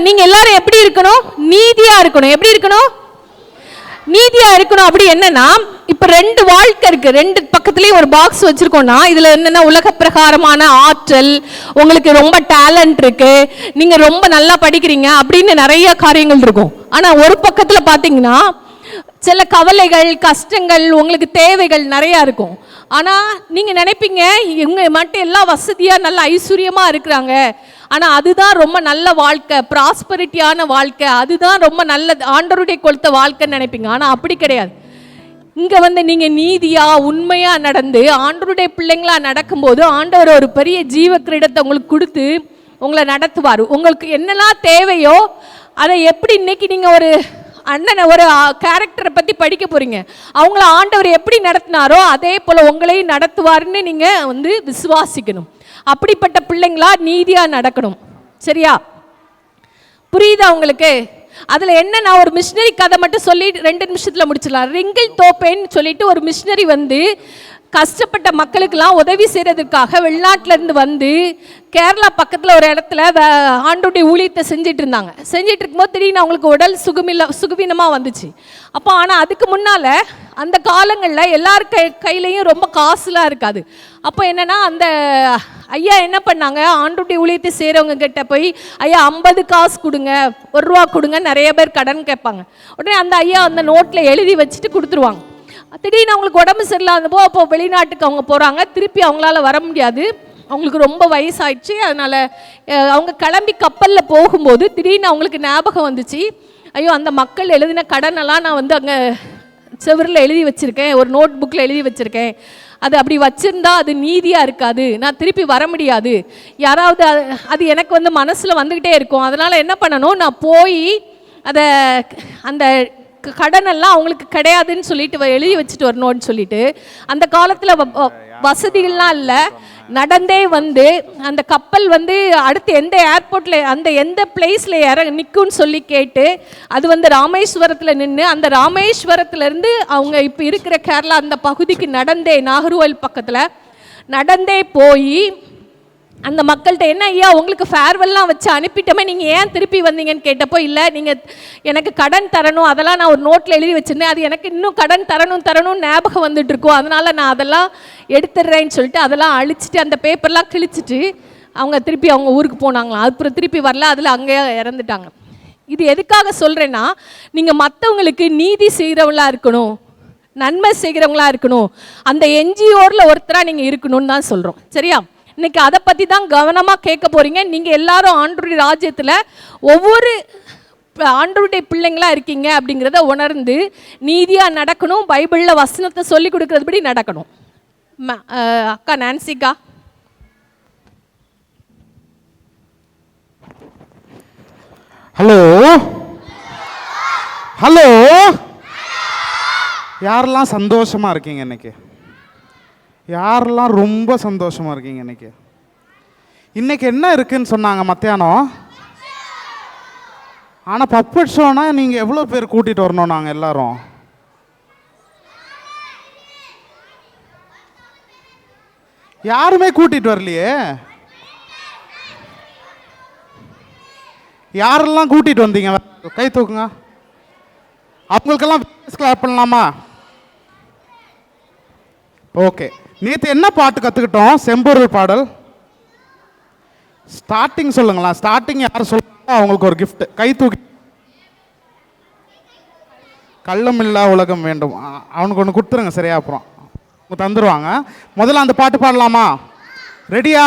நீங்க எல்லாரும் எப்படி இருக்கணும்? நீதியா இருக்கணும். எப்படி இருக்கணும்? நீதியா இருக்கணும். அப்படி என்னன்னா, இப்ப ரெண்டு வாழ்க்கை இருக்கு, ரெண்டு பக்கத்துலயும் ஒரு பாக்ஸ் வச்சிருக்கோம்னா, இதுல என்னன்னா உலக பிரகாரமான ஆற்றல், உங்களுக்கு ரொம்ப டேலண்ட் இருக்கு, நீங்க ரொம்ப நல்லா படிக்கிறீங்க அப்படின்னு நிறைய காரியங்கள் இருக்கும். ஆனா ஒரு பக்கத்துல பாத்தீங்கன்னா சில கவலைகள், கஷ்டங்கள், உங்களுக்கு தேவைகள் நிறைய இருக்கும். ஆனா நீங்க நினைப்பீங்க இவங்க மட்டும் எல்லாம் வசதியா நல்ல ஐஸ்வர்யமா இருக்கிறாங்க, ஆனா அதுதான் ரொம்ப நல்ல வாழ்க்கை, ப்ராஸ்பரிட்டியான வாழ்க்கை, அதுதான் ரொம்ப நல்ல ஆண்டவருடைய கொடுத்த வாழ்க்கைன்னு நினைப்பீங்க. ஆனா அப்படி கிடையாது. இங்க நீங்க நீதியா உண்மையா நடந்து ஆண்டவருடைய பிள்ளைங்களா நடக்கும்போது ஆண்டவர் ஒரு பெரிய ஜீவ கிரீடத்தை உங்களுக்கு கொடுத்து உங்களை நடத்துவார். உங்களுக்கு என்னெல்லாம் தேவையோ அதை எப்படி இன்னைக்கு நீங்க ஒரு அண்ணனை ஒரு கேரக்டரை பற்றி படிக்க போறீங்க, அவங்கள ஆண்டவர் எப்படி நடத்தினாரோ அதே போல் உங்களையும் நடத்துவார்னு நீங்கள் விசுவாசிக்கணும். அப்படிப்பட்ட பிள்ளைங்களா நீதியாக நடக்கணும். சரியா? புரியுதா உங்களுக்கு? அதில் என்ன, நான் ஒரு மிஷினரி கதை மட்டும் சொல்லி 2 நிமிஷத்தில் முடிச்சிடலாம். ரிங்கிள் தோப்பேன்னு சொல்லிட்டு ஒரு மிஷினரி கஷ்டப்பட்ட மக்களுக்கெல்லாம் உதவி செய்கிறதுக்காக வெளிநாட்டிலேருந்து கேரளா பக்கத்தில் ஒரு இடத்துல ஆண்டோடைய ஊழியத்தை செஞ்சிட்டு இருந்தாங்க. செஞ்சிட்டு இருக்கும்போது திடீர்னு அவங்களுக்கு உடல் சுகவீனமாக வந்துச்சு. அப்போ ஆனால் அதுக்கு முன்னால் அந்த காலங்களில் எல்லார் கையிலையும் ரொம்ப காசுலாம் இருக்காது. அப்போ என்னென்னா அந்த ஐயா என்ன பண்ணாங்க, ஆண்டோடைய ஊழியத்தை செய்கிறவங்க கிட்ட போய் ஐயா 50 காசு கொடுங்க, 1 ரூபா கொடுங்க, நிறைய பேர் கடன் கேட்பாங்க. உடனே அந்த ஐயா அந்த நோட்டில் எழுதி வச்சுட்டு கொடுத்துருவாங்க. திடீர்னு அவங்களுக்கு உடம்பு சரியில்லாதப்போ அப்போ வெளிநாட்டுக்கு அவங்க போகிறாங்க. திருப்பி அவங்களால வர முடியாது, அவங்களுக்கு ரொம்ப வயசாயிடுச்சு. அதனால் அவங்க கிளம்பி கப்பலில் போகும்போது திடீர்னு அவங்களுக்கு ஞாபகம் வந்துச்சு, ஐயோ அந்த மக்கள் எழுதின கடனெல்லாம் நான் அங்கே செவரில் எழுதி வச்சுருக்கேன், ஒரு நோட் புக்கில் எழுதி வச்சுருக்கேன், அது அப்படி வச்சுருந்தா அது நீதியாக இருக்காது, நான் திருப்பி வர முடியாது, யாராவது அது எனக்கு மனசில் வந்துக்கிட்டே இருக்கும், அதனால் என்ன பண்ணணும், நான் போய் அதை அந்த கடனெல்லாம் அவங்களுக்கு கிடையாதுன்னு சொல்லிட்டு எழுதி வச்சுட்டு வரணும்னு சொல்லிட்டு, அந்த காலத்தில் வசதிகள்லாம் இல்லை, நடந்தே அந்த கப்பல் அடுத்து எந்த ஏர்போர்ட்டில் அந்த எந்த பிளேஸில் நிற்கும்னு சொல்லி கேட்டு அது ராமேஸ்வரத்தில் நின்று, அந்த ராமேஸ்வரத்துலேருந்து அவங்க இப்போ இருக்கிற கேரளா அந்த பகுதிக்கு நடந்தே, நாகர்கோவில் பக்கத்தில் நடந்தே போய் அந்த மக்கள்கிட்ட என்ன ஐயா உங்களுக்கு ஃபேர்வெல்லாம் வச்சு அனுப்பிட்டோமே, நீங்கள் ஏன் திருப்பி வந்தீங்கன்னு கேட்டப்போ, இல்லை நீங்கள் எனக்கு கடன் தரணும், அதெல்லாம் நான் ஒரு நோட்டில் எழுதி வச்சுருந்தேன், அது எனக்கு இன்னும் கடன் தரணும்னு ஞாபகம் வந்துட்டுருக்கோம், அதனால் நான் அதெல்லாம் எடுத்துடுறேன்னு சொல்லிட்டு அதெல்லாம் அழிச்சிட்டு அந்த பேப்பர்லாம் கிழிச்சிட்டு அவங்க திருப்பி அவங்க ஊருக்கு போனாங்களாம். அப்புறம் திருப்பி வரல, அதில் அங்கேயே இறந்துட்டாங்க. இது எதுக்காக சொல்கிறேன்னா, நீங்கள் மற்றவங்களுக்கு நீதி செய்கிறவங்களா இருக்கணும், நன்மை செய்கிறவங்களா இருக்கணும், அந்த என்ஜிஓரில் ஒருத்தராக நீங்கள் இருக்கணும்னு தான் சொல்கிறோம். சரியா? இன்னைக்கு அதை பற்றி தான் கவனமாக கேட்க போகிறீங்க. நீங்கள் எல்லாரும் ஆண்டவருடைய ராஜ்யத்தில் ஒவ்வொரு ஆண்டவருடைய பிள்ளைங்களா இருக்கீங்க அப்படிங்கிறத உணர்ந்து நீதியாக நடக்கணும், பைபிளில் வசனத்தை சொல்லி கொடுக்கறதுபடி நடக்கணும். அக்கா நான்சிக்கா. ஹலோ ஹலோ, யாரெல்லாம் சந்தோஷமாக இருக்கீங்க இன்னைக்கு? யாரெல்லாம் ரொம்ப சந்தோஷமாக இருக்கீங்க இன்னைக்கு? இன்னைக்கு என்ன இருக்குன்னு சொன்னாங்க மத்தியானம்? ஆனால் பப்பட் ஷோனா நீங்கள் எவ்வளோ பேர் கூட்டிகிட்டு வரணும்? நாங்கள் எல்லாரும் யாருமே கூட்டிகிட்டு வரலையே. யாரெல்லாம் கூட்டிகிட்டு வந்தீங்க? கை தூக்குங்க. அவங்களுக்கெல்லாம் கிளாப் பண்ணலாமா? ஓகே. நேற்று என்ன பாட்டு கற்றுக்கிட்டோம்? செம்பொருள் பாடல். ஸ்டார்டிங் சொல்லுங்களா? ஸ்டார்டிங் யார் சொல்லுங்க அவங்களுக்கு ஒரு கிஃப்ட். கை தூக்கி. கள்ளம் இல்லா உலகம் வேண்டும், அவனுக்கு ஒன்று கொடுத்துருங்க. சரியா? அப்புறம் அவங்க தந்துடுவாங்க. முதல்ல அந்த பாட்டு பாடலாமா? ரெடியா?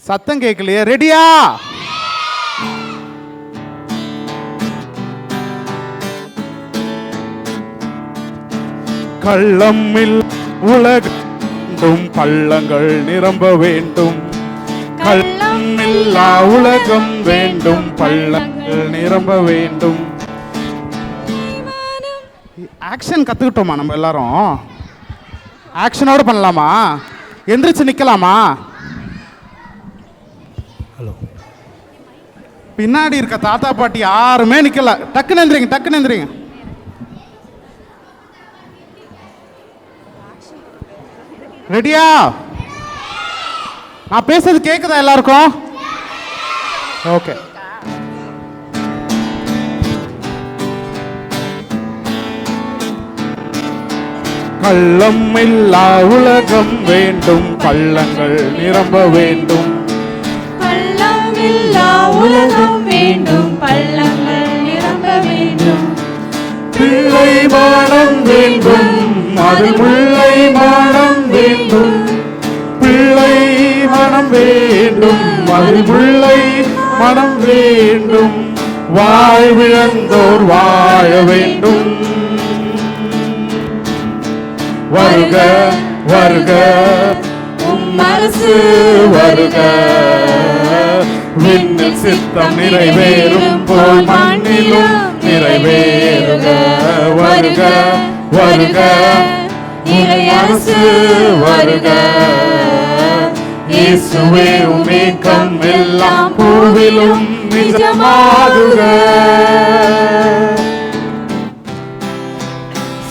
சத்தம் கேட்கலையே. ரெடியா? கள்ளமில் உலகம் பள்ளங்கள் நிரம்ப வேண்டும், கள்ளமில்லா உலகம் வேண்டும், பள்ளங்கள் நிரம்ப வேண்டும். ஆக்ஷன் கத்துக்கிட்டோமா நம்ம எல்லாரும்? ஆக்ஷனோட பண்ணலாமா? எந்திரிச்சு நிக்கலாமா? ஹலோ, பின்னாடி இருக்க தாத்தா பாட்டி யாருமே நிக்கல. டக்குன்னு எந்திரிங்க, டக்குன்னு எந்திரிங்க. ரெடியா? நான் பேசுறது கேக்குதா எல்லாருக்கும்? ஓகே. கள்ளம் இல்லா உலகம் வேண்டும், பள்ளங்கள் நிரம்ப வேண்டும். பள்ளம் இல்லா உலகம் வேண்டும், பள்ளங்கள் நிரம்ப வேண்டும். பிள்ளை மனம் வேண்டும், அதில் முல்லை மனம் வேண்டும். பிள்ளை மனம் வேண்டும், அதில் முல்லை மனம் வேண்டும். வாழ்விழந்தோர் வாழ வேண்டும். வருக வருக அரசு வருக, விண்ணில் சித்தம் நிறைவேறும் போல் மண்ணிலும் நிறைவேறுக. வருக வருக இறை அரசு வருக. இயேசுவே உமேக்கம் எல்லாம் பூவிலும் நிஜமாகுக.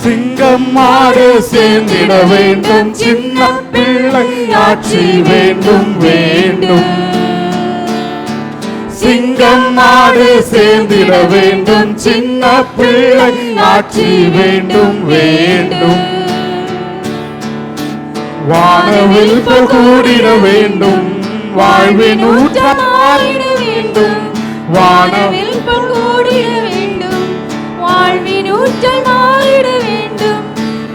சிங்கம் மாடு சேர்ந்திட வேண்டும், சின்ன பிள்ளை ஆட்சி வேண்டும் வேண்டும். சிங்கம் மாடு சேர்ந்திட வேண்டும், சின்ன பிள்ளை ஆட்சி வேண்டும் வேண்டும். வானவில் கூடிட வேண்டும், வாழ்வின் ஊற்றமாயிட வேண்டும். வானவில் கூடிட வேண்டும், வாழ்வின் ஊற்றல் மாறிட வேண்டும்.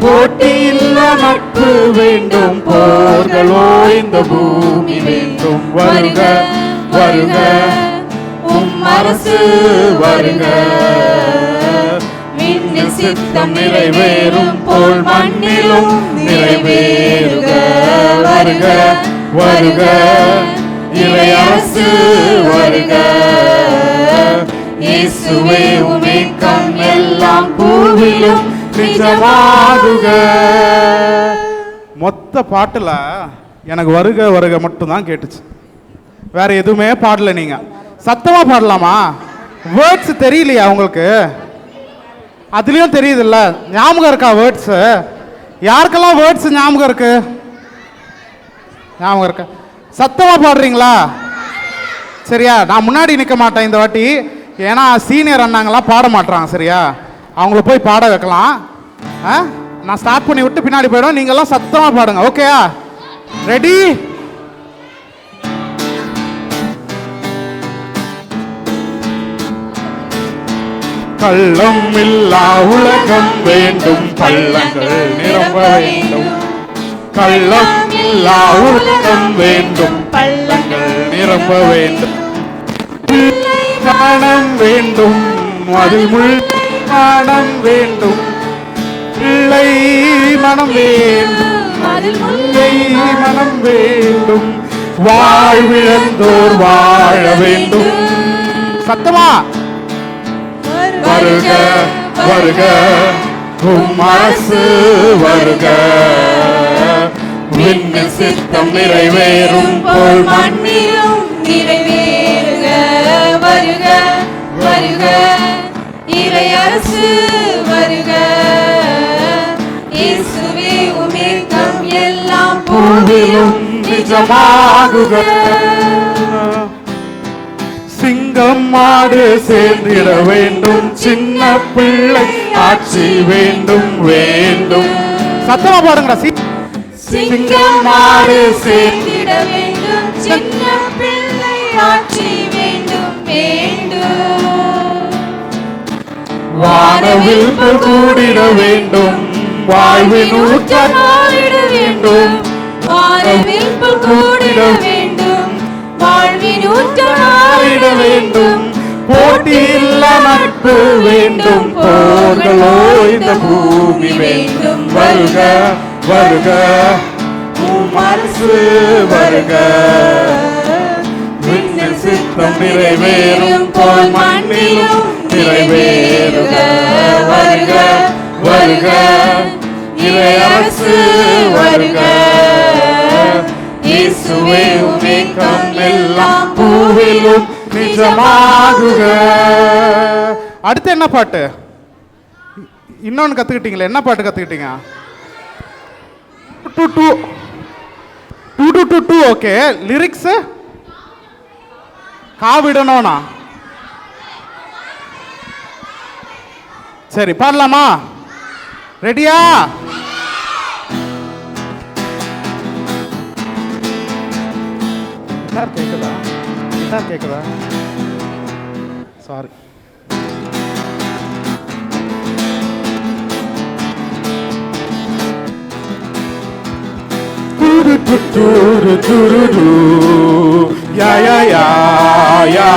போட்டியில்லா நட்பு வேண்டும், போர்களோ இந்த பூமி வேண்டும். வருக வருக அரசு வருக. விண்ணில் சித்தம் நிறைவேறும் போல் மண்ணிலும் நிறைவேறுக. வருக வருக இறை அரசு வருக. இயேசுவே உமேக்கம் எல்லாம் பூவிலும் நிஜமாகுக. மொத்த பாட்டுல எனக்கு வருக வருக மட்டும்தான் கேட்டுச்சு, வேற எதுவுமே பாடல. நீங்க சத்தமா பாடலாமா? வேர்ட்ஸ் தெரியலையா உங்களுக்கு? அதுலயும் தெரியுதுல்ல, ஞாபகம் இருக்கா வேர்ட்ஸ்? யாருக்கெல்லாம் வேர்ட்ஸ் ஞாபகம் இருக்கு? ஞாபகம் இருக்கா? சத்தமா பாடுறீங்களா? சரியா, நான் முன்னாடி நிற்க மாட்டேன் இந்த வாட்டி, ஏன்னா சீனியர் அண்ணாங்களாம் பாட மாட்டாங்க. சரியா, அவங்கள போய் பாட வைக்கலாம். நான் ஸ்டார்ட் பண்ணி விட்டு பின்னாடி போயிடும், நீங்கெல்லாம் சத்தமா பாடுங்க. ஓகேயா? ரெடி? கள்ளம் இல்லா உலகம் வேண்டும், பள்ளங்கள் நிரம்ப வேண்டும். கள்ளம் இல்லா உலகம் வேண்டும், பள்ளங்கள் நிரம்ப வேண்டும். மனம் வேண்டும், அதில் முல்லை மனம் வேண்டும். பிள்ளை மனம் வேண்டும், அதில் முல்லை மனம் வேண்டும். வாழ்விழந்தோர் வாழ வேண்டும். சத்தமா வருக வருக அரசு வருக. விண்ணில் சித்தம் நிறைவேறும் போல் மண்ணிலும் நிறைவேறுக. வருக வருக இறை அரசு வருக. இயேசுவே உமேக்கம் எல்லாம் பூவிலும் நிஜமாகுக. சிங்கம் மாடு சேர்ந்திட வேண்டும், சின்ன பிள்ளை ஆட்சி வேண்டும் வேண்டும். சத்தமா பாருங்கடா. சிங்கம் மாடு சேர்ந்திட வேண்டும், சின்ன பிள்ளை ஆட்சி வேண்டும் வேண்டும். வானவில் கூடிட வேண்டும், வாழ்வின் ஊற்றமாயிட வேண்டும். வானவில் கூடிட வேண்டும், வாழ்வின் ஊற்றமாயிட வேண்டும். போட்டியில்லா நட்பு வேண்டும், போர்களோ இந்த பூமி வேண்டும். வருக வருக அரசு வருக. விண்ணில் சித்தம் நிறைவேறும் போல் மண்ணிலும் நிறைவேறுக. வருக வருக இறை அரசு வருக. இயேசுவே உமேக்கம் எல்லாம் பூவிலும் நிஜமாகுக. அடுத்து என்ன பாட்டு? இன்னொன்னு கத்துக்கிட்டீங்களே, என்ன பாட்டு கத்துக்கிட்டீங்க? டூ டூ டூ டூ டூ டூ. ஓகே, லிரிக்ஸ் காவிடணும்னா சரி பாடலாமா? ரெடியா? கேக்குதா? கேக்குதா? Sorry. Ya ya ya ya.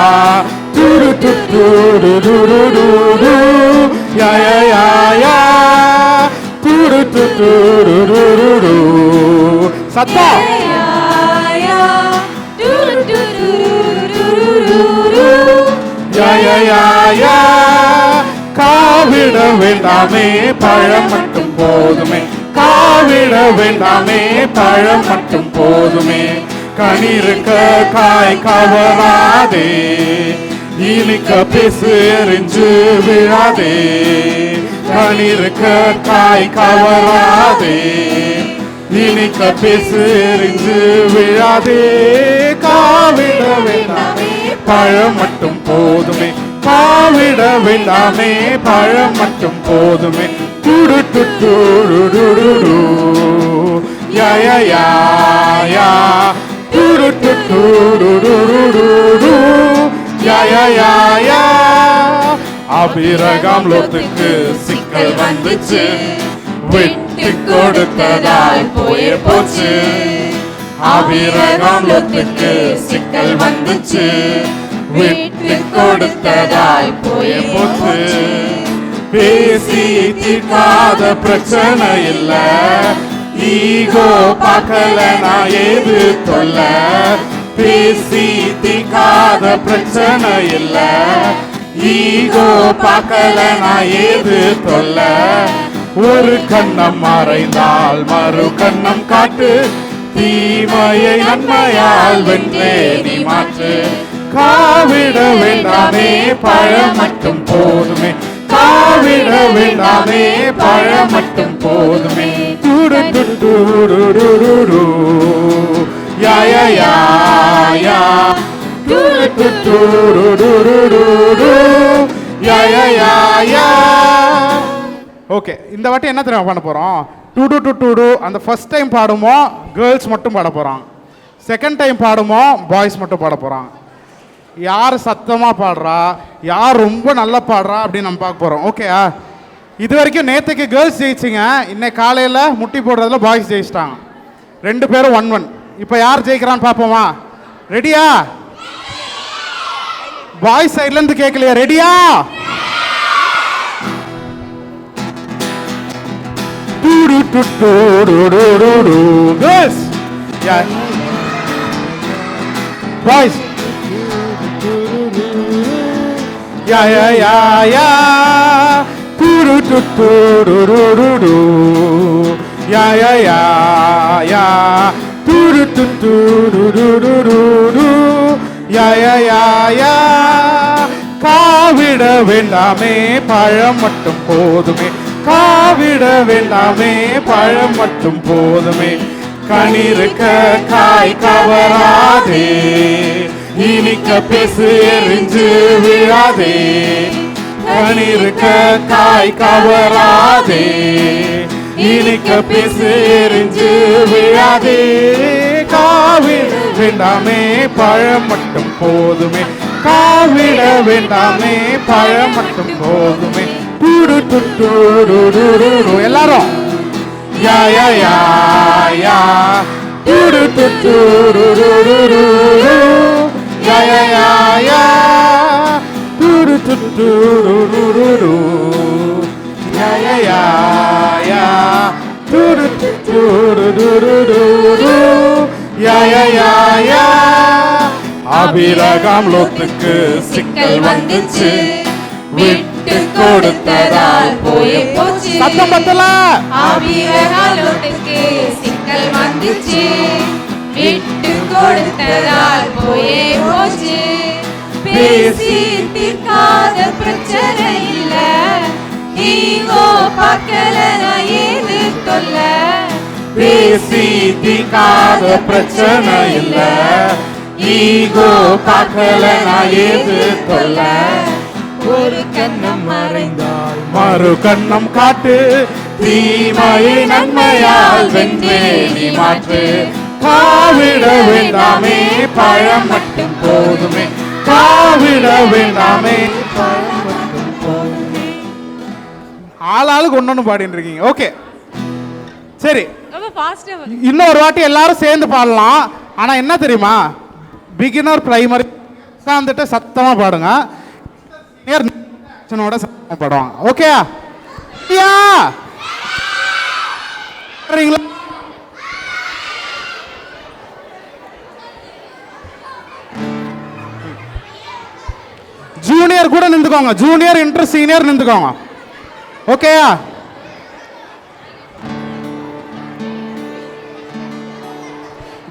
Ya ya ya ya. சத்தம். Ya ya ya ya. காவிட வேண்டாமே பழம் மட்டும் போதுமே, காவிட வேண்டாமே பழம் மட்டும் போதுமே, கனிருக்க காய் கவராதே, இனிக்க பேசு எரிஞ்சு விழாதே, கனிருக்க காய் கவராதே, இனிக்க பேசு எரிஞ்சு விழாதே, காவிட வேண்டாமே பழம் மட்டும் போதுமே, காவிட வேண்டாமே பழம் மட்டும் போதுமே, துடு துடு யா யா யா யா துடு துடு யா யா யா யா. ஆபிரகாம் லோத்துக்கு சிக்கல் வந்துச்சு, விட்டு கொடுத்ததால் போயே போச்சு. ஆபிரகாம் லோத்துக்கு சிக்கல் வந்துச்சு, விட்டு கொடுத்ததால் போயே போச்சு. பேசி தீர்க்காத பிரச்சனை இல்ல, ஈகோ பார்க்கல நான் ஏது தொல்ல. பேசி தீர்க்காத பிரச்சனை இல்ல, ஈகோ பார்க்கல நான் ஏது தொல்ல. ஒரு கண்ணம் மறைந்தால் மறு கண்ணம் காட்டு, தீமையை நன்மையால் வென்றே நீ மாற்று. காவிட வேண்டாமே பழம் மட்டும் போதுமே, காவிட வேண்டாமே பழம் மட்டும் போதுமே, துடு துடு யா யா யா யா துடு துடு யா யா யா யா. ஓகே, இந்த வாட்டி என்ன தெரியுமா பண்ண போறோம்? டுடு டுடு அந்த ஃபர்ஸ்ட் டைம் பாடுமோ கேர்ள்ஸ் மட்டும் பாட போறாங்க, செகண்ட் டைம் பாடுமோ பாய்ஸ் மட்டும் பாட போறாங்க. யார் சத்தமாக பாடுறா, யார் ரொம்ப நல்லா பாடுறா அப்படின்னு நம்ம பார்க்க போகிறோம். ஓகேயா? இது வரைக்கும் நேற்றுக்கு கேர்ள்ஸ் ஜெயிச்சிங்க, இன்னைக்கு காலையில் முட்டி போடுறதுல பாய்ஸ் ஜெயிச்சிட்டாங்க. 2 பேரும் 1-1. இப்போ யார் ஜெயிக்கிறான்னு பார்ப்போமா? ரெடியா? பாய்ஸ் சைட்லேருந்து கேட்கலையா? ரெடியா? Girls boys ya ya ya ya turu turu ya ya ya ya turu turu ya ya ya ya. காவிட வேண்டாமே பழம் மட்டும் போதுமே, காவிட வேண்டாமே பழம் மட்டும் போதுமே, கனிருக்க காய் கவராதே, இனிக்க பேசு எரிஞ்சு விழாதே, கனிருக்க காய் கவராதே, இனிக்க பேசு எரிஞ்சு விழாதே, காவிட வேண்டாமே பழம் மட்டும் போதுமே, காவிட வேண்டாமே பழம் மட்டும் போதுமே, துடு துடு எல்லாரும் யா யா யா யா Tudu Tudu ya ya ya ya turu turu ya ya ya ya turu turu ya ya ya ya. Abraham லோத்துக்கு சிக்கல் வந்துச்சு, விட்டு கொடுத்ததால் போயே போச்சு. சத்தம் பத்தல. ஆபிரகாம் லோத்துக்கு சிக்கல் வந்துச்சு, விட்டு கொடுத்ததால் போயே போச்சு. பேசி தீர்க்காத பிரச்சனை இல்ல, ஈகோ பார்க்கல நான் ஏது தொல்ல. பேசி தீர்க்காத பிரச்சனை இல்ல, ஈகோ பார்க்கல நான் ஏது தொல்ல ஒரு கண்ணம் மறைந்தால் மறு கண்ணம் காட்டு தீமையை நன்மையால் வென்றே நீ மாற்று காவிட வேண்டாமே பழம் மட்டும் போதுமே காவிட வேண்டாமே பழம் மட்டும் போதுமே ஆளாளுக்கு ஒன்னொன்னு பாடிட்டு இருக்கீங்க ஓகே சரி ரொம்ப ஃபாஸ்டா இன்னொரு வாட்டி எல்லாரும் சேர்ந்து பாடலாம் ஆனா என்ன தெரியுமா பிகினர் பிரைமரி உட்காந்துட்டு சத்தமா பாடுங்க சத்தமா பாடுவாங்க ஓகே ஜூனியர் கூட நின்றுக்கோங்க ஜூனியர் இன்டர் சீனியர் நின்றுக்கோங்க ஓகேயா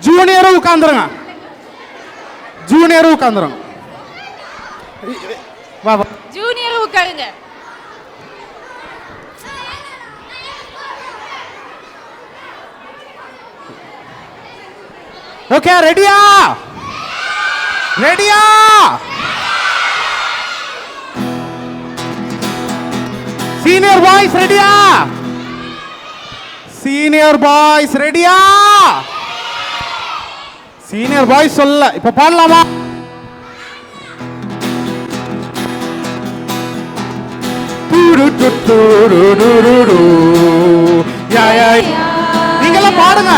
ஜூனியரும் உட்காந்துருங்க ஜூனியரும் உட்காந்துருங்க வா வா ஜூனியர் உட்காருங்க ஓகே ரெடியா ரெடியா சீனியர் பாய்ஸ் ரெடியா சீனியர் பாய்ஸ் ரெடியா சீனியர் பாய்ஸ் சொல்ல இப்ப பாடலாமா நீங்களாம் பாடுங்க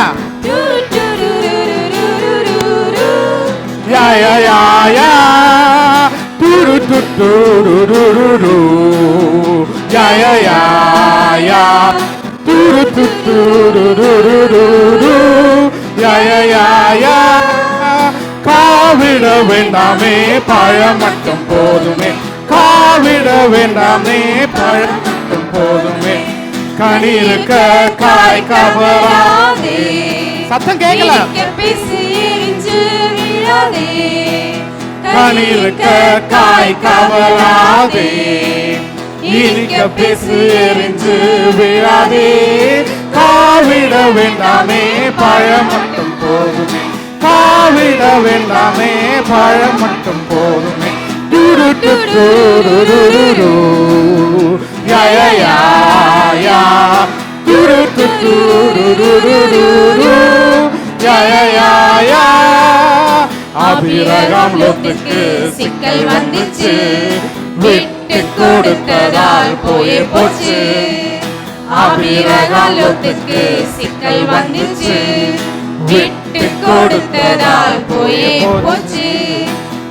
யா யா யா யா துரு துரு யா யா யா யா துரு துரு யா யா யா யா காவிட வேண்டாமே பழம் மட்டும் போதுமே காவிட வேண்டாமே பழம் மட்டும் போதுமே கனி இருக்க காய் கவராதே சத்தம் கேட்கல கனி இருக்க காய் கவராதே இனிக்க பேசு எரிஞ்சு விழாதே காவிட வேண்டாமே பழம் மட்டும் போதுமே காவிட வேண்டாமே பழம் மட்டும் போதுமே துரு துரு யா யா யா யா துரு துரு யா யா யா யா அபிரகாம் லோத்துக்கு சிக்கல் வந்துச்சு விட்டு கொடுத்ததால் போயே போச்சு அபிரகாம் லோத்துக்கு சிக்கல் வந்துச்சு விட்டு கொடுத்ததால் போயே போச்சு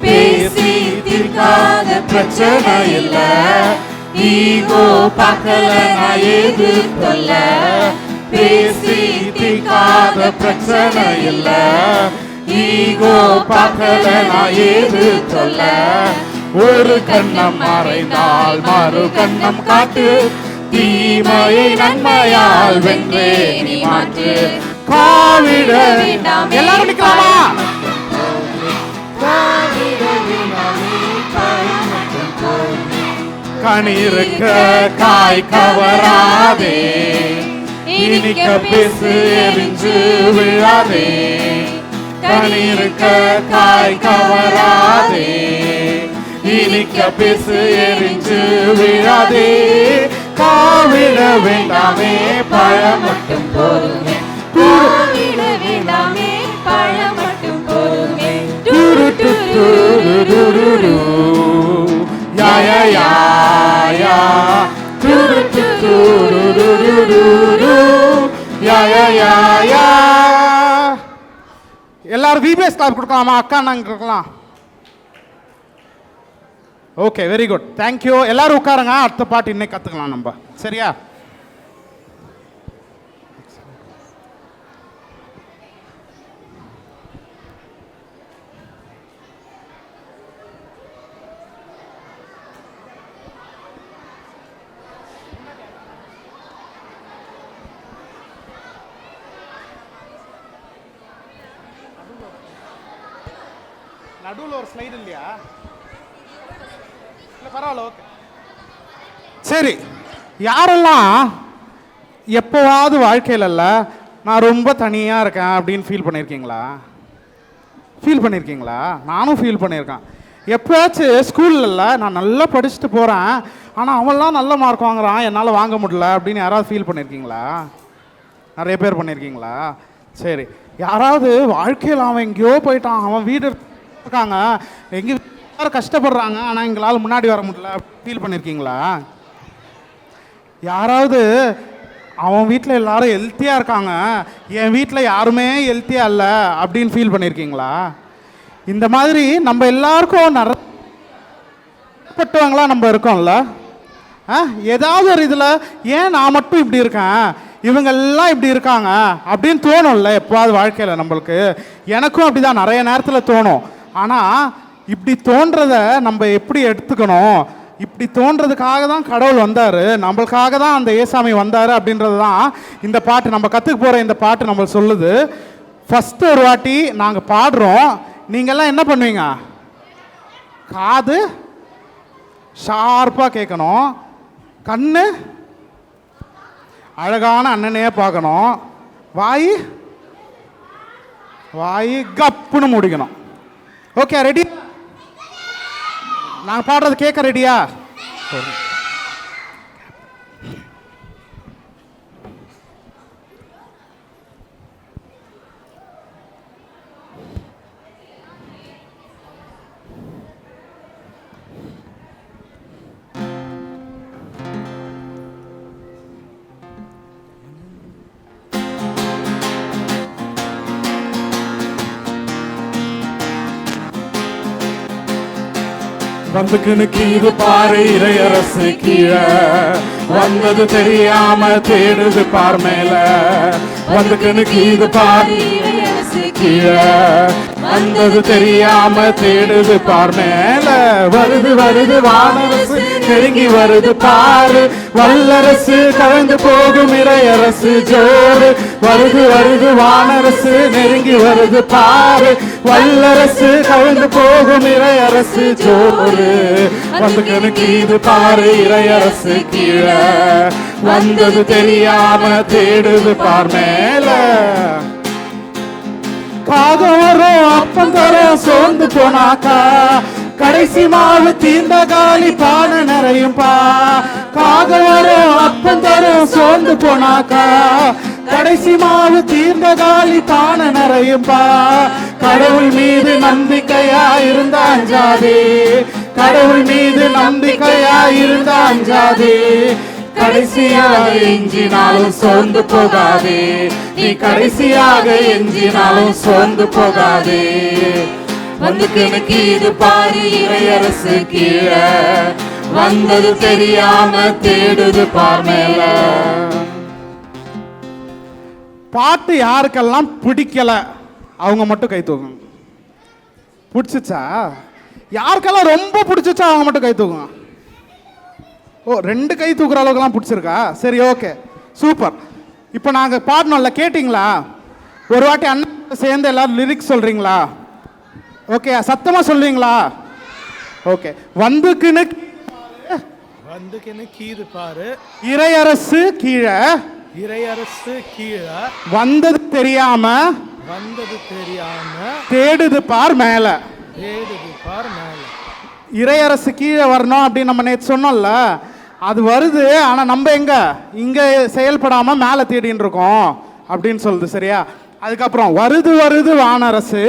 பேசி தீர்க்காத பிரச்சனை இல்ல ஈகோ பார்க்கல நான் ஏது தொல்ல பேசி தீர்க்காத பிரச்சனை இல்ல ஈகோ பார்க்கல நான் ஏது தொல்ல ஒரு கண்ணம் மறைந்தால் மறு கண்ணம் காட்டு தீமையை நன்மையால் வென்றே நீ மாற்று காவிட எல்லாரும் நிக்கலாமா கனி இருக்க காய் கவராதே இனிக்க பேசு எரிஞ்சு விழாதே கனி இருக்க காய் கவராதே இனிக்க பேசு எரிஞ்சு விழாதே காவிட வேண்டாமே பழம் மட்டும் போதுமே காவிட வேண்டாமே பழம் மட்டும் போதுமே துரு யா யா யா யா துரு துரு யா யா யா யா எல்லாரும் விபிஎஸ் கிளாப் கொடுக்கலாமா அக்கா நாங்க கொடுக்கலாம் ஓகே வெரி குட் தேங்க்யூ எல்லாரும் உட்காருங்க அடுத்த பாட்டு இன்னைக்கு கற்றுக்கலாம் நம்ம சரியா நடுவில் ஒரு ஸ்லைடு இல்லையா இல்லை பரவாயில்ல ஓகே சரி யாரெல்லாம் எப்போவாவது வாழ்க்கையில் இல்லை நான் ரொம்ப தனியாக இருக்கேன் அப்படின்னு ஃபீல் பண்ணியிருக்கீங்களா ஃபீல் பண்ணியிருக்கீங்களா? நானும் ஃபீல் பண்ணியிருக்கேன். எப்போயாச்சும் ஸ்கூல்ல நான் நல்லா படிச்சுட்டு போகிறேன், ஆனால் அவன்லாம் நல்ல மார்க் வாங்குறான், என்னால் வாங்க முடியல அப்படின்னு யாராவது ஃபீல் பண்ணியிருக்கீங்களா? நிறைய பேர் பண்ணியிருக்கீங்களா? சரி, யாராவது வாழ்க்கையில் அவன் எங்கேயோ போயிட்டான், அவன் வீடு இருக்காங்க, எங்கே எல்லாரும் கஷ்டப்படுறாங்க, ஆனால் எங்களால் முன்னாடி வர முடியல ஃபீல் பண்ணியிருக்கீங்களா? யாராவது அவன் வீட்டில் எல்லாரும் ஹெல்த்தியாக இருக்காங்க, என் வீட்டில் யாருமே ஹெல்த்தியாக இல்லை அப்படின்னு ஃபீல் பண்ணியிருக்கீங்களா? இந்த மாதிரி நம்ம எல்லாருக்கும் நிறையப்பட்டவங்களா நம்ம இருக்கோம்ல. ஏதாவது ஒரு இதில் ஏன் நான் மட்டும் இப்படி இருக்கேன், இவங்கெல்லாம் இப்படி இருக்காங்க அப்படின்னு தோணும்ல எப்போவாது வாழ்க்கையில் நம்மளுக்கு. எனக்கும் அப்படி தான் நிறைய நேரத்தில் தோணும். ஆனால் இப்படி தோன்றத நம்ம எப்படி எடுத்துக்கணும், இப்படி தோன்றதுக்காக தான் கடவுள் வந்தார், நம்மளுக்காக தான் அந்த ஏசாமி வந்தார் அப்படின்றது தான் இந்த பாட்டு நம்ம கற்றுக்க போகிற இந்த பாட்டு நம்ம சொல்லுது. ஃபஸ்ட்டு ஒரு வாட்டி நாங்கள் பாடுறோம், நீங்கள்லாம் என்ன பண்ணுவீங்க? காது ஷார்ப்பாக கேட்கணும், கண்ணு அழகான அண்ணனையே பார்க்கணும், வாய் கப்புன்னு முடிக்கணும். Okay, ready? நாங்கள் பாடுறது கேட்க ரெடியா? வந்துக்குன்னு கீது பாரு இறையரசு கீழே, வந்தது தெரியாம தேடுது பார் மேல. வந்துக்குன்னு கீது பாரு இறையரசு கீழே, வந்தது தெரியாம தேடுது பார் மேல. வருது வருது வானரசு நெருங்கி வருது பாரு, வல்லரசு கலந்து போகும் இறையரசு ஜோறு. வருது வருது வானரசு நெருங்கி வருது பாரு, வல்லரசு கலந்து போகும் இறையரசு ஜோறு. வந்துக்குன்னு கீது பாரு இறையரசு கீழே, வந்தது தெரியாம தேடுது பார் மேல. காகம் வரும் அப்பம் தரும் சோர்ந்து போனாக்கா, கடைசி மாவு தீர்ந்த காலி பானை நிறையும் பா. காகம் வரும் அப்பம் தரும் சோர்ந்து போனாக்கா, கடைசி மாவு தீர்ந்த காலி பானை நிறையும் பா. கடவுள் மீது நம்பிக்கையா இருந்த அஞ்சாதே, கடவுள் மீது நம்பிக்கையா இருந்த அஞ்சாதே. கடைசியாக எஞ்சினாலும் சோர்ந்து போகாதே, நீ கடைசியாக எஞ்சினாலும் சோர்ந்து போகாதே. வந்துக்குன்னு கீது பாரு இறையரசு கீழே, வந்தது தெரியாம தேடுது பார் மேல. பாட்டு யாருக்கெல்லாம் பிடிக்கல அவங்க மட்டும் கை தூக்குங்க. பிடிச்சிச்சா? யாருக்கெல்லாம் ரொம்ப பிடிச்சிச்சா அவங்க மட்டும் கை தூக்குங்க. ஓ, 2 கை தூக்குற அளவுக்குலாம் பிடிச்சிருக்கா? சரி, ஓகே, சூப்பர். இப்போ நாங்கள் பாடணும்ல, கேட்டிங்களா? ஒரு வாட்டி அண்ணன் சேர்ந்து எல்லாரும் லிரிக்ஸ் சொல்கிறீங்களா? ஓகே, சத்தமாக சொல்லுவீங்களா? ஓகே. வந்துக்குன்னு கீது பாரு இறையரசு கீழே, இறையரசு கீழே, வந்தது தெரியாம தேடுது பார் மேல. தேடுது பார் மேல. இறையரசு கீழே வரணும் அப்படின்னு நம்ம நேற்று சொன்னோம்ல, அது வருது, ஆனால் நம்ம இங்கே செயல்படாமல் மேலே தேடின்னு இருக்கோம் அப்படின்னு சொல்லுது. சரியா? அதுக்கப்புறம் வருது வருது வானரசு,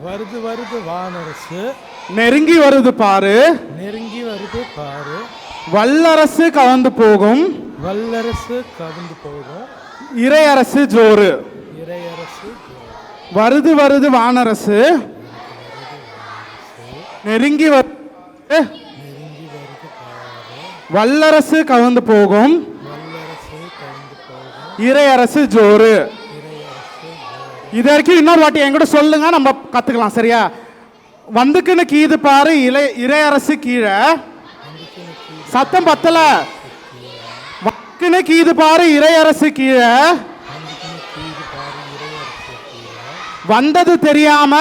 வருது வருது வானரசு நெருங்கி வருது பாரு, நெருங்கி வருது பாரு. வல்லரசு கவர்ந்து போகும், வல்லரசு கவர்ந்து போகும் இறையரசு ஜோறு. இறையரசு வருது வருது வானரசு நெருங்கி வருது, வல்லரசு கவர்ந்து போகும் இறையரசு ஜோறு. இது வரைக்கும் இன்னொரு வாட்டி என்கிட்ட சொல்லுங்க, நம்ம கத்துக்கலாம். சரியா? வந்துக்குன்னு கீது பாரு இறையரசு கீழே, சத்தம் பத்தல. வக்குன்னு கீது பாரு இறையரசு கீழே, வந்தது தெரியாம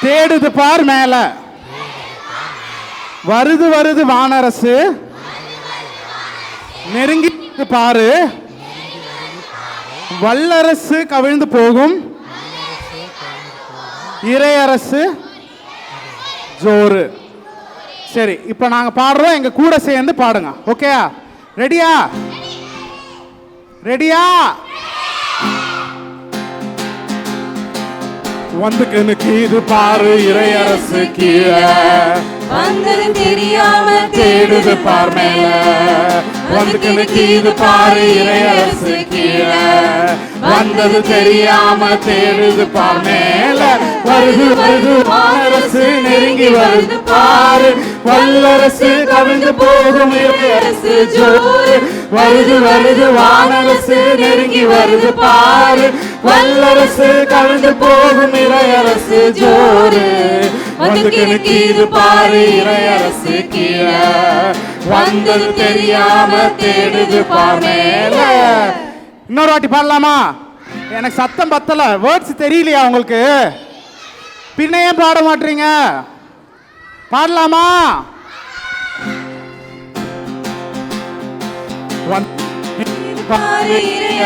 தேடுது பார் மேல. வருது வருது வானரசு நெருங்கி பாரு, வல்லரசு கவிழ்ந்து போகும் இறையரசு ஜோறு. சரி, இப்போ நாங்க பாடுறோம், எங்க கூட சேர்ந்து பாடுங்க. ஓகேயா? ரெடியா? ரெடியா? வந்துக்குன்னு கீது பாரு இறையரசு கீழே, வந்தது தெரியாம தேடுது பார் மேல. வந்துக்குன்னு கீது பாரு இறையரசு கீழே, வந்தது தெரியாம தேடுது பார் மேல. வருது வருது வானரசு நெருங்கி வருது பாரு, வல்லரசு கவிழ்ந்து போகும் இறையரசு ஜோறு. வருது வருது வானரசு நெருங்கி வருது பாரு, வல்லரசு கவிழ்ந்து போகும் இறையரசு ஜோறு. வந்துக்குன்னு கீது பாரு இறையரசு கீழே, வந்தது தெரியாம தேடுது பார் மேல. இன்னொரு வாட்டி பாடலாமா? எனக்கு சத்தம் பத்தல, வேர்ட்ஸ் தெரியலையா உங்களுக்கு? பின்ன ஏன் பாட மாட்டீங்க? பாடலாமா?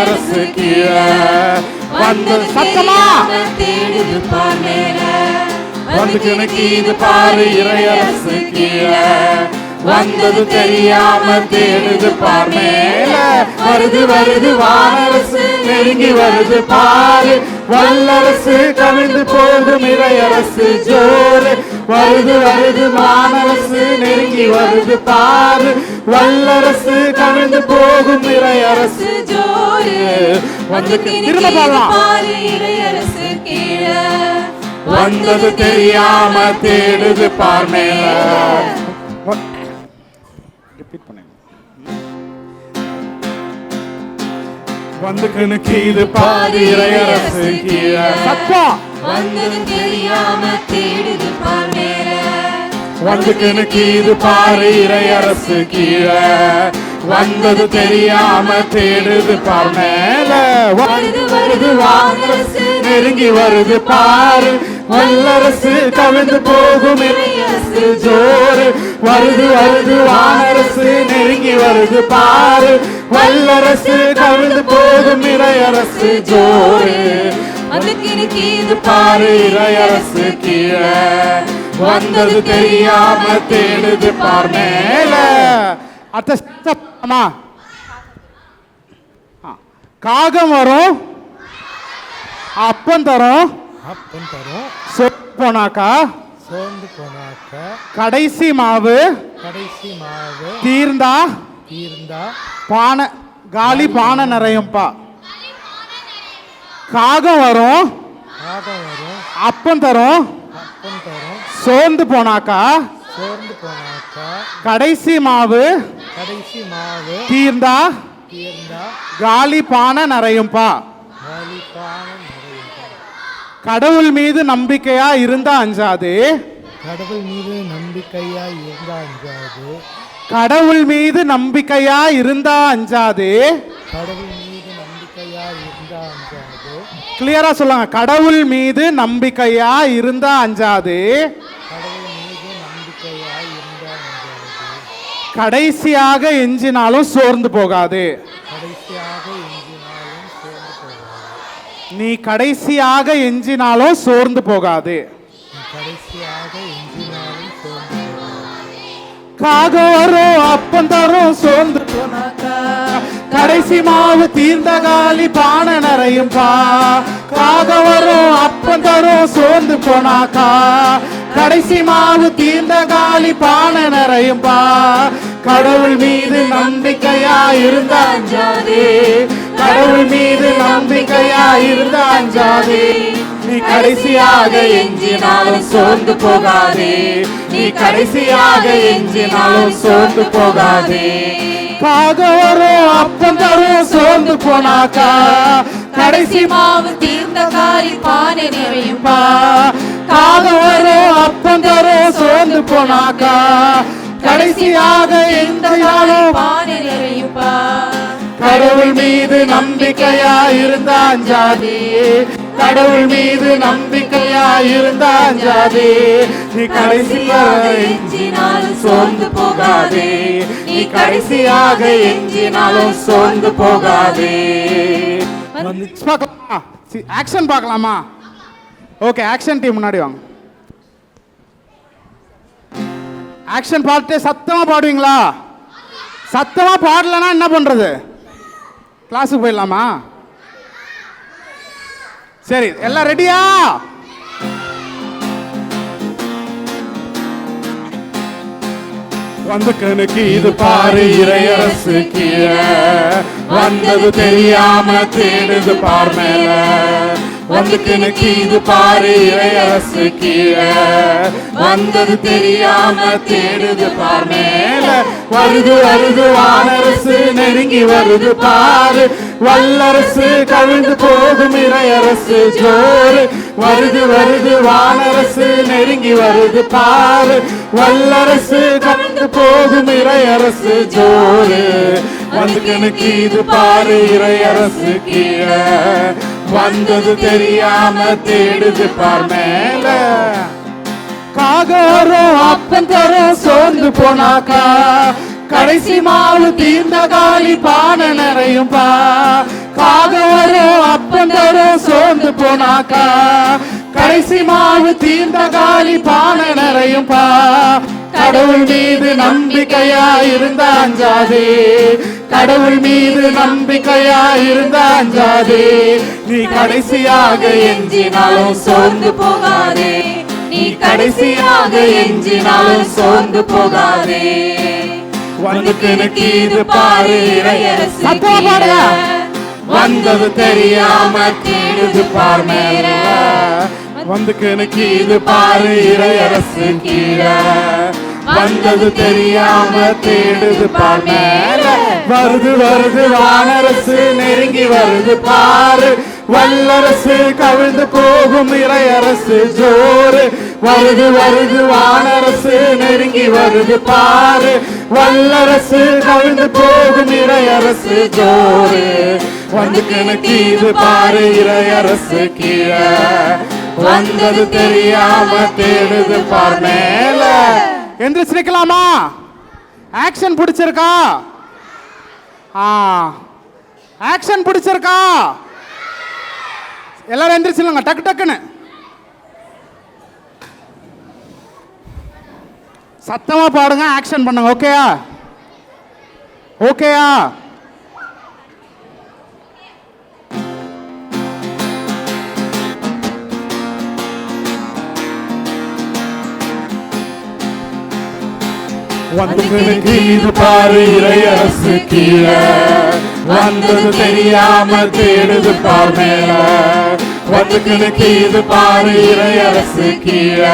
அரசு கீழே வந்தது சத்தமா தேடுது பார் மேல. வந்துக்குன்னு கீது பாரு இறையரசு கீழே, வந்தது தெரியாம தேடுது பார் மேல. வருது வருது வானரசு நெருங்கி வருது பாரு, வல்லரசு கவிழ்ந்து போகும் இறையரசு ஜோறு. வருது வருது வானரசு நெருங்கி வருது பாரு, வல்லரசு கவிழ்ந்து போகும் இறையரசு ஜோறு. திரும்ப பாடலாம். பாரு இறையரசு கீழே, வந்தது தெரியாம தேடுது பார் மேல. வந்துக்குன்னு கீது பாரு இறையரசு கீழே. சத்தம். வந்தது தெரியாம தேடுது பார் மேல. வந்துக்குன்னு கீது பாரு இறையரசு கீழே, வந்தது தெரியாம தேடுது பார் மேல. வருது வருது வானரசு நெருங்கி வருது பாரு, வல்லரசு கவிழ்ந்து போகும் இறையரசு ஜோறு. வருது வருது வானரசு நெருங்கி வருது பாரு, வல்லரசு கவிழ்ந்து போகும் இறையரசு ஜோறு. வந்துக்குன்னு கீது பாரு இறையரசு கீழே, வந்தது தெரியாம தேடுது பார் மேல. அத்தமா காகம் வரும், அப்பம் தரும், அப்பம் தரும், போனாக்கா சோர்ந்து போனாக்க கடைசி மாவு கடைசி மாவு தீர்ந்தா தீர்ந்தா பானை காலி பானை நிறையும்பா. காகம் வரும், காகம் வரும், அப்பம் தரும், அப்பம் தரும், சோர்ந்து போனாக்கா சோர்ந்து போனாக்க கடைசி மாவு கடைசி மாவு தீர்ந்தா தீர்ந்தா காலி பானை நிறையும்பா. வலிப்பான நிறையும். கடவுள் மீது நம்பிக்கையா இருந்தா அஞ்சாது, கடவுள் மீது நம்பிக்கையா இருந்தா அஞ்சாது, கடவுள் மீது நம்பிக்கையா இருந்தா அஞ்சாது. கடவுள் மீது நம்பிக்கையா இருந்தா அஞ்சாது, கிளியரா சொல்லுங்க. கடவுள் மீது நம்பிக்கையா இருந்தா அஞ்சாது, கடவுள் மீது நம்பிக்கையா இருந்தா அஞ்சாது, கடைசியாக எஞ்சினாலும் சோர்ந்து போகாது. கடைசியாக எஞ்சினாலும் சோர்ந்து போகாது, நீ கடைசியாக எஞ்சினாலும் சோர்ந்து போகாது. நீ கடைசியாக எஞ்சினாலும் சோர்ந்து போகாது. காகம் வரும், அப்பம் தரும், சோர்ந்து போனாக்கா கடைசி மாவு தீர்ந்த காலி பானை நிறையும் பா. காகம் வரும், அப்பம் தரும், சோர்ந்து போனாக்கா கடைசி மாவு தீர்ந்த காலி பானை நிறையும் பா. கடவுள் மீது நம்பிக்கையா இருந்தா அஞ்சாதே, கடவுள் மீது நம்பிக்கையா இருந்தா அஞ்சாதே. நீ கடைசியாக எஞ்சினாலும் சோர்ந்து போகாதே, நீ கடைசியாக எஞ்சினாலும் சோர்ந்து போகாதே. காகம் வரும், அப்பம் தரும், சோர்ந்து போனாக்கா கடைசி மாவு தீர்ந்த காலி பானை நிறையும் பா. காகம் வரும், அப்பம் தரும், சோர்ந்து போனாக்கா கடைசியாக எஞ்சினாலும் பானை நிறையும் பா. கடவுள் மீது நம்பிக்கையா இருந்தா அஞ்சாதே, கடவுள் மீது நம்பிக்கையா இருந்தா அஞ்சாதே. நீ கடைசியாக எஞ்சினாலும் சோர்ந்து போகாதே, நீ கடைசியாக எஞ்சினாலும் சோர்ந்து போகாதே. ஆக்ஷன் பார்க்கலாமா? ஓகே, ஆக்ஷன் டீம் முன்னாடி வாங்க. ஆக்ஷன் பாட்டு சத்தமா பாடுவீங்களா? சத்தமா பாடலன்னா என்ன பண்றது? கிளாஸுக்கு போயிடலாமா? சரி, எல்லாம் ரெடியா? வந்து கணக்கு இது பாரு, இறையரசு கீழே வந்தது தெரியாம தேடுது பார் மேல. வந்து கணக்கு இது பாரு, இறையரசு கீழே வந்தது தெரியாம தேடுது பார் மேல. வருது வருது வானரசு, நெருங்கி வருது பாரு, வல்லரசு கவிழ்ந்து போகும் இறையரசு ஜோறு. வருது வருது வானரசு, நெருங்கி வருது பாரு, வல்லரசு கவிழ்ந்து போகும் இறையரசு ஜோறு. வந்து கணக்கு இது பாரு, இறையரசு கீழே வந்தது தெரியாம தேடுது பார் மேல. காகரும் அப்பன் தரும் சோர்ந்து போனாக்கா, கடைசி மாவு தீர்ந்த காலி பானை நிறையும் பா. காகரும் அப்பன் தரும் சோர்ந்து போனாக்கா, கடைசி மாவு தீர்ந்த காலி பானை நிறையும் பா. கடவுள் மீது நம்பிக்கையா இருந்த அஞ்சாதே, கடவுள் மீது நம்பிக்கையா இருந்த அஞ்சாதே. நீ கடைசியாக எஞ்சினாலும் சோர்ந்து போகாதே, நீ கடைசியாக எஞ்சினாலும் சோர்ந்து போகாதே. வந்து எனக்கு இது பாரு, இறையரசு கீழே வந்தது தெரியாம தேடுது பார் மேல. வந்து எனக்கு இது பாரு, இறையரசு கீழே வந்தது தெரியாம தேடுது பார் மேல. வருது வருது வானரசு, நெருங்கி வருது பாரு, வல்லரசு கவிழ்ந்து போகும் இறையரசு ஜோறு. வருது வருது வானரசு, நெருங்கி வருது பாரு, வல்லரசு கவிழ்ந்து போகும் இறையரசு ஜோறு. வந்து கணக்கு இது பாரு, இறையரசு கீழே வந்தது தெரியாம தேடுது பார் மேல. எந்திரிச்சு நிக்கலாமா? ஆக்ஷன் பிடிச்சிருக்கா? ஆக்ஷன் பிடிச்சிருக்கா? எல்லாரும் எந்திரிச்சிருங்க டக்கு டக்குன்னு. சத்தமா பாடுங்க, ஆக்ஷன் பண்ணுங்க. ஓகேயா? ஓகேயா? வந்து கணக்கு இது பாரு, இறையரசு கீழே வந்தது தெரியாம தேடுது பார் மேல. வந்து கணக்கு இது பாரு, இறையரசு கீழே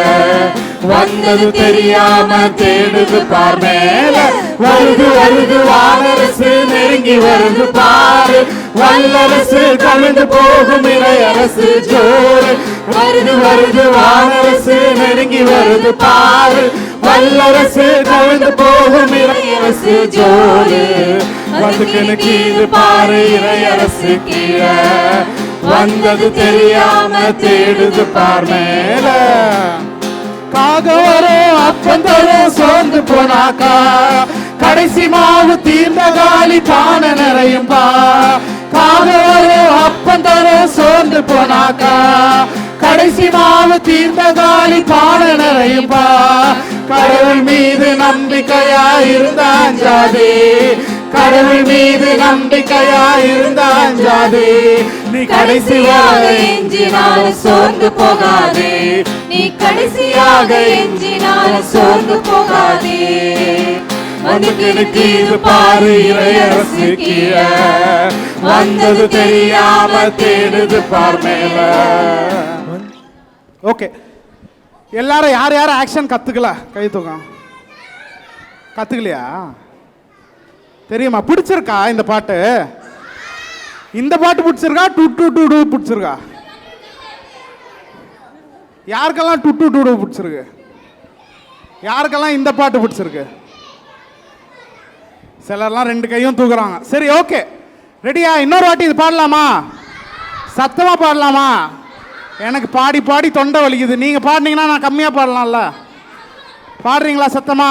வந்தது தெரியாம தேடுது பார் மேல. வருது வருது வானரசு, நெருங்கி வருது பாரு, வல்லரசு கவிழ்ந்து போகும் இறையரசு ஜோறு. வருது வருது வானரசு, நெருங்கி வருது பாரு, வல்லரசு கவிழ்ந்து போகும் இறையரசு ஜோறு. வந்து கணக்கு இது பாரு, இறையரசு கீழே வந்தது தெரியாம தேடுது பார் மேல. காகரும் அப்பன் தரும் சோர்ந்து போனாக்கா, கடைசி மாவு தீர்ந்த காலி பானை நிறையும் பா. காகரும் அப்பன் தரும் சோர்ந்து போனாக்கா, கடைசி மாவு தீர்ந்த காலி பானை நிறையும் பா. கடவுள் மீது நம்பிக்கையா இருந்த அஞ்சாதே, கடவுள் மீது நம்பிக்கையா இருந்த அஞ்சாதே. நீ கடைசியாக எஞ்சினாலும் சோர்ந்து போகாதே, நீ கடைசியாக எஞ்சினாலும் சோர்ந்து போகாதே. வந்து கணக்கு இது பாரு, இறையரசு கீழே வந்தது தெரியாம தேடுது பார் மேல. ஓகே, எல்லாரும் யார் யார் ஆக்ஷன் கத்துக்கல கை தூக்கம். கத்துக்கலையா? தெரியுமா? பிடிச்சிருக்கா இந்த பாட்டு? இந்த பாட்டு பிடிச்சிருக்கா? டூ டூ டூ டூ பிடிச்சிருக்கா? யாருக்கெல்லாம் டூ டூ டூ டூ பிடிச்சிருக்கு? யாருக்கெல்லாம் இந்த பாட்டு பிடிச்சிருக்கு? சிலர்லாம் ரெண்டு கையும் தூக்குறாங்க. சரி, ஓகே, ரெடியா? இன்னொரு வாட்டி இது பாடலாமா? சத்தமா பாடலாமா? எனக்கு பாடி பாடி தொண்டை வலிக்குது. நீங்க பாடினீங்கன்னா நான் கம்மியா பாடலாம்ல. பாடுறீங்களா சத்தமா?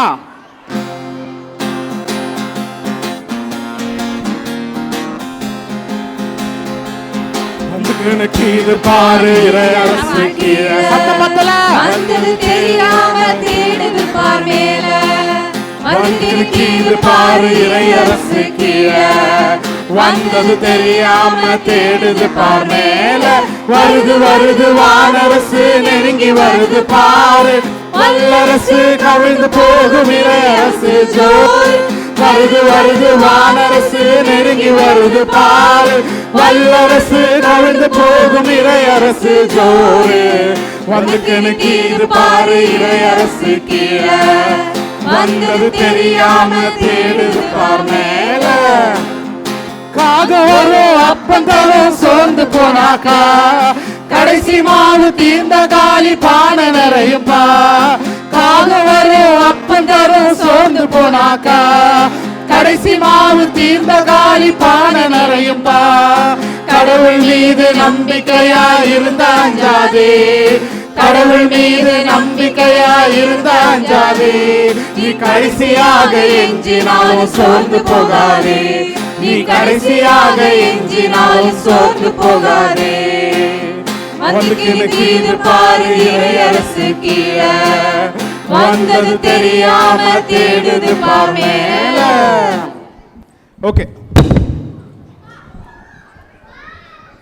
வந்து எனக்கு இது பாரு இறையரசு கீழே. சத்தம் பத்தல. வந்தது தெரியாம தேடுது பார் மேல. எனக்கு இது பாரு இறையரசு கீழே. வந்தது தெரியாம தேடுது பார் மேல. வருது வருது வானரசு நெருங்கி வருது பாரு. வல்லரசு கவிழ்ந்து போகும் இறையரசு ஜோர். வருது வருது வானரசு நெருங்கி வருது பாரு. வல்லரசு கவிழ்ந்து போகும் இறையரசு ஜோரு. வந்துக்கு இது பாரு இறையரசு கீழே. வந்தது தெரியாம தேடுது பார் மேல. காகம் வரும் அப்பம் தரும் சோர்ந்து போனாக்கா. கடைசி மாவு தீர்ந்த காலி பானை நிறையும் பா. காகம் வரும் அப்பம் தரும் சோர்ந்து போனாக்கா. கடைசி மாவு தீர்ந்த காலி பானை நிறையும் பா. கடவுள் மீது நம்பிக்கையா இருந்தாஞ்சாதே. கடவுள் மீது நம்பிக்கையா இருந்தாஞ்சாதே. நீ கடைசியாக எஞ்சினாலும் சோர்ந்து போகாதே. நீ கடைசியாக எஞ்சினாலும் சோர்ந்து போகாதே. வந்துக்கு இது பாரு இறையரசு கீழே. வந்தது தெரியாம தேடுது பார் மேல. ஓகே,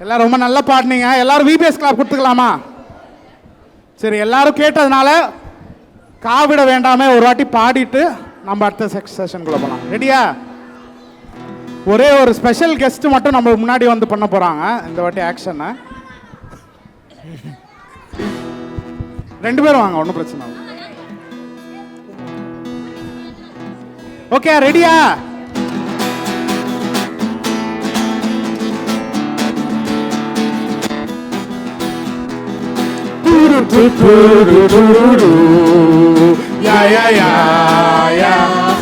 எல்லாரும் ரொம்ப நல்லா பாடினீங்க. எல்லாரும் விபிஎஸ் கிளாப் கொடுத்துக்கலாமா? சரி, எல்லாரும் கேட்டதுனால காவிட வேண்டாமே ஒரு வாட்டி பாடிட்டு நம்ம அடுத்த செஷனுக்குள்ள போகலாம். ரெடியா? ஒரே ஒரு ஸ்பெஷல் கெஸ்ட் மட்டும் நம்ம முன்னாடி வந்து பண்ண போறாங்க இந்த வாட்டி ஆக்ஷனை. 2 பேரும் வாங்க, ஒன்றும் பிரச்சனை இல்லை. ஓகே, ரெடியா?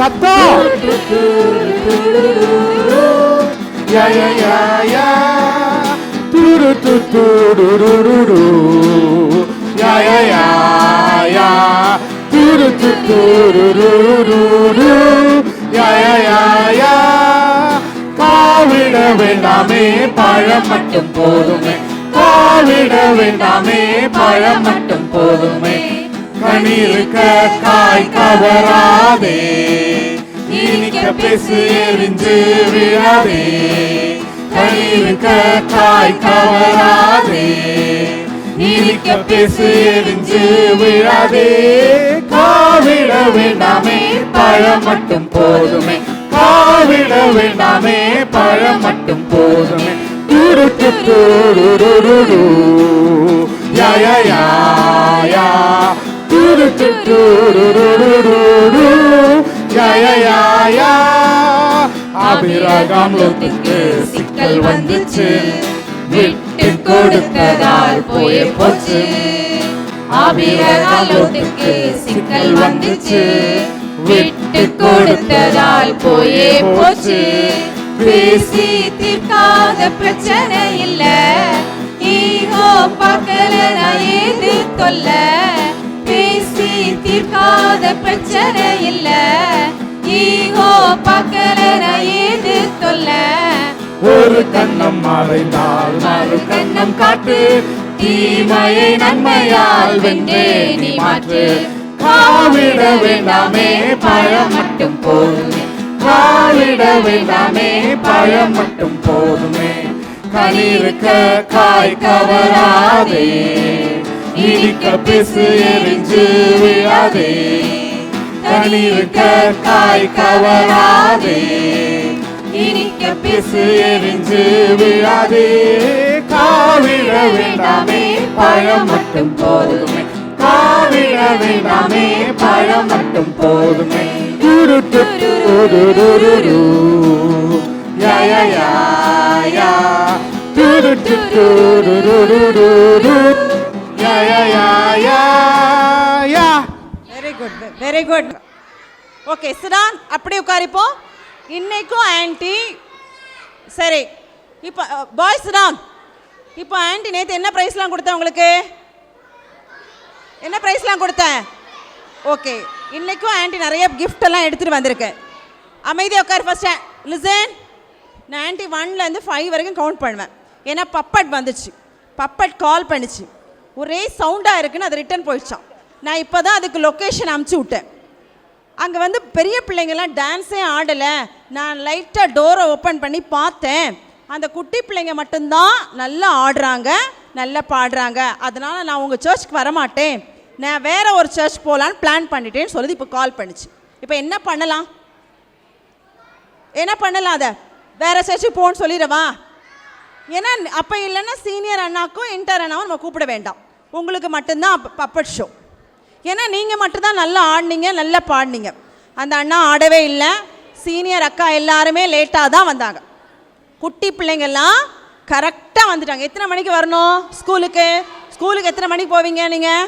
சத்தம். காவிட வேண்டாமே பழம் மட்டும் போதுமே. காவிட வேண்டாமே பழம் மட்டும் போதுமே. கனிருக்க காய் கவராதே. இனிக்க பேசு எரிஞ்சு விழாதே. கனிருக்க காய் கவராதே. இனிக்க பேசு எரிஞ்சு விழாதே. காவிட வேண்டாமே பழம் மட்டும் போதுமே. காவிட வேண்டாமே பழம் மட்டும் போதுமே. ஆபிரகாம் லோத்துக்கு சிக்கல் வந்துச்சு. விட்டு கொடுத்ததால் போயே போச்சு. ஆபிரகாம் லோத்துக்கு சிக்கல் வந்துச்சு. விட்டு கொடுத்ததால் போயே போச்சு. பேசி தீர்க்காத பிரச்சனை இல்ல. ஈகோ பார்க்கல நான் ஏது தொல்ல. பேசி தீர்க்காத பிரச்சனை இல்ல. ஈகோ பார்க்கல நான் ஏது தொல்ல. ஒரு கண்ணம் மறைந்தால் மறு கண்ணம் காட்டு. தீமையை நன்மையால் வென்றே நீ மாற்று. காவிட வேண்டாமே பழம் மட்டும் போதுமே. காவிட வேண்டாமே பழம் மட்டும் போதுமே. கனிருக்க காய் கவராதே. இனிக்க பேசு எரிஞ்சு விழாதே. கனிருக்க காய் கவராதே. இனிக்க பேசு எரிஞ்சு விழாதே. காவிட வேண்டாமே பழம் மட்டும் போதுமே. காவிட வேண்டாமே பழம் மட்டும் போதுமே. Ya ya ya ya. Ya ya ya ya ya. Very good, very good. Okay, sit down. அப்படி உட்காரிப்போம். இன்னைக்கும் ஆன்ட்டி சரி. இப்போ பாய்ஸ் சிடான். இப்போ ஆன்ட்டி நேற்று என்ன ப்ரைஸ்லாம் கொடுத்தேன் உங்களுக்கு? என்ன ப்ரைஸ்லாம் கொடுத்தேன்? ஓகே, இன்னைக்கும் ஆன்ட்டி நிறைய கிஃப்ட் எல்லாம் எடுத்துகிட்டு வந்திருக்கேன். அமைதியாக உட்கார். First listen. நான் ஆன்ட்டி 1லேருந்து 5 வரைக்கும் கவுண்ட் பண்ணுவேன். ஏன்னா பப்பட் வந்துச்சு. பப்பட் கால் பண்ணிச்சு, ஒரே சவுண்டாக இருக்குன்னு அது ரிட்டர்ன் போயிடுச்சான். நான் இப்போ தான் அதுக்கு லொக்கேஷன் அமுச்சு விட்டேன். அங்கே வந்து பெரிய பிள்ளைங்கள்லாம் டான்ஸே ஆடலை. நான் லைட்டாக டோரை ஓப்பன் பண்ணி பார்த்தேன், அந்த குட்டி பிள்ளைங்க மட்டும்தான் நல்லா ஆடுறாங்க, நல்லா பாடுறாங்க. அதனால் நான் உங்கள் சர்ச்சுக்கு வரமாட்டேன், நான் வேறு ஒரு சர்ச் போகலான்னு பிளான் பண்ணிட்டேன்னு சொல்லி இப்போ கால் பண்ணிச்சு. இப்போ என்ன பண்ணலாம்? அதை வேறு சர்ச்சுக்கு போகணுன்னு சொல்லிடவா? ஏன்னா அப்போ இல்லைன்னா சீனியர் அண்ணாக்கும் இன்டர் அண்ணாவும் நம்ம கூப்பிட வேண்டாம், உங்களுக்கு மட்டும்தான் பப்பட் ஷோ. ஏன்னா நீங்கள் மட்டும்தான் நல்லா ஆடினீங்க, நல்லா பாடினீங்க. அந்த அண்ணா ஆடவே இல்லை, சீனியர் அக்கா எல்லாருமே லேட்டாக தான் வந்தாங்க. குட்டி பிள்ளைங்கள்லாம் கரெக்டாக வந்துட்டாங்க. எத்தனை மணிக்கு வரணும் ஸ்கூலுக்கு எத்தனை மணிக்கு போவீங்க நீங்கள்?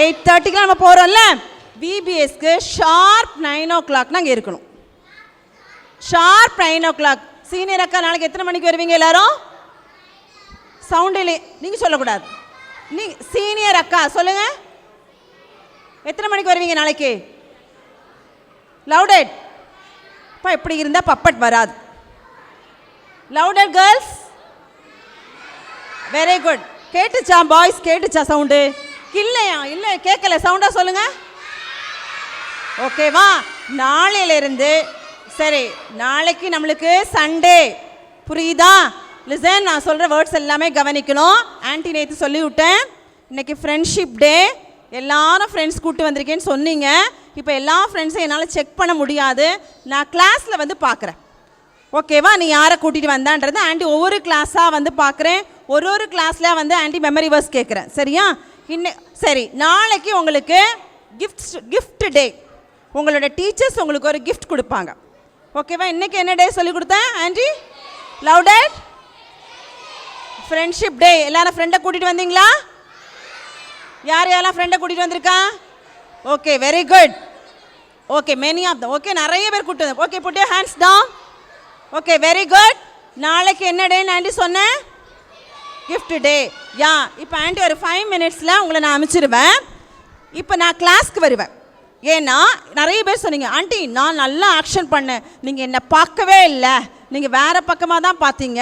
8:30க்கு நம்ம போகிறோம்ல. விபிஎஸ்க்கு ஷார்ப் 9 o'clock அங்கே இருக்கணும். Sharp 9 o'clock. சீனியர் அக்கா நாளைக்கு எத்தனை மணிக்கு வருவீங்க எல்லாரும்? சவுண்டிலே நீங்கள் சொல்லக்கூடாது. சீனியர் அக்கா சொல்லுங்கள், எத்தனை மணிக்கு வருவீங்க நாளைக்கு? லவுடட். இப்போ எப்படி இருந்தால் பப்பட் வராது. Louder girls. Very good. கேட்டுச்சா பாய்ஸ்? கேட்டுச்சா சவுண்டு? இல்லையா? இல்லை கேட்கல. சவுண்டாக சொல்லுங்கள். ஓகேவா? நாளையிலிருந்து சரி, நாளைக்கு நம்மளுக்கு சண்டே, புரியுதா? லிசன், நான் சொல்கிற வேர்ட்ஸ் எல்லாமே கவனிக்கணும். ஆன்ட்டி நேற்று சொல்லி விட்டேன், இன்றைக்கி ஃப்ரெண்ட்ஷிப் டே, எல்லாரும் ஃப்ரெண்ட்ஸ் கூப்பிட்டு வந்திருக்கேன்னு சொன்னீங்க. இப்போ எல்லா ஃப்ரெண்ட்ஸையும் என்னால் செக் பண்ண முடியாது, நான் கிளாஸில் வந்து பார்க்குறேன். ஓகேவா? நீ யாரை கூட்டிகிட்டு வந்தான்றது ஆன்ட்டி ஒவ்வொரு கிளாஸாக வந்து பார்க்குறேன். ஒரு கிளாஸில் வந்து ஆன்ட்டி மெமரி வேர்ஸ் கேட்குறேன். சரியா? சரி, நாளைக்கு உங்களுக்கு கிஃப்ட் டே. உங்களோட டீச்சர்ஸ் உங்களுக்கு ஒரு கிஃப்ட் கொடுப்பாங்க. ஓகேவா? இன்றைக்கி என்ன டே சொல்லி கொடுத்தேன் ஆன்ட்டி? Lauded friendship day. எல்லாரும் ஃப்ரெண்டை கூட்டிகிட்டு வந்தீங்களா? யாரெல்லாம் ஃப்ரெண்டை கூட்டிகிட்டு வந்திருக்கா? Okay, very good. Okay, many of them. Okay, நிறைய பேர் கூப்பிட்டு வந்தேன். Okay, put your hands down. Okay, very good. நாளைக்கு என்ன டேன்னு ஆன்ட்டி சொன்னேன்? கிஃப்ட் டே. யா, இப்போ ஆன்ட்டி ஒரு 5 minutesல உங்களை நான் அனுப்பிச்சிடுவேன். இப்போ நான் கிளாஸ்க்கு வருவேன். ஏன்னா நிறைய பேர் சொன்னீங்க, ஆண்டி நான் நல்லா ஆக்ஷன் பண்ணேன், நீங்கள் என்னை பார்க்கவே இல்லை, நீங்கள் வேறு பக்கமாக தான் பார்த்தீங்க,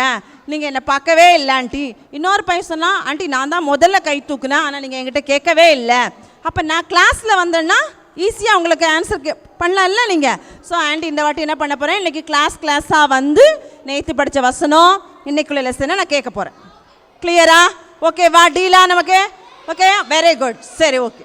நீங்கள் என்னை பார்க்கவே இல்லை ஆண்டி. இன்னொரு பையன் சொன்னால், ஆண்டி நான் தான் முதல்ல கை தூக்குனேன், ஆனால் நீங்கள் என்கிட்ட கேட்கவே இல்லை. அப்போ நான் கிளாஸில் வந்தேன்னா ஈஸியாக உங்களுக்கு ஆன்சர் பண்ணலாம்ல நீங்கள். ஸோ ஆண்டி இந்த வாட்டி என்ன பண்ண போகிறேன், இன்றைக்கி கிளாஸாக வந்து நேற்று படித்த வசனம் இன்னைக்குள்ள லெசனை நான் கேட்க போகிறேன். கிளியரா? ஓகேவா? டீலா நமக்கு? Okay, very good. சரி, ஓகே.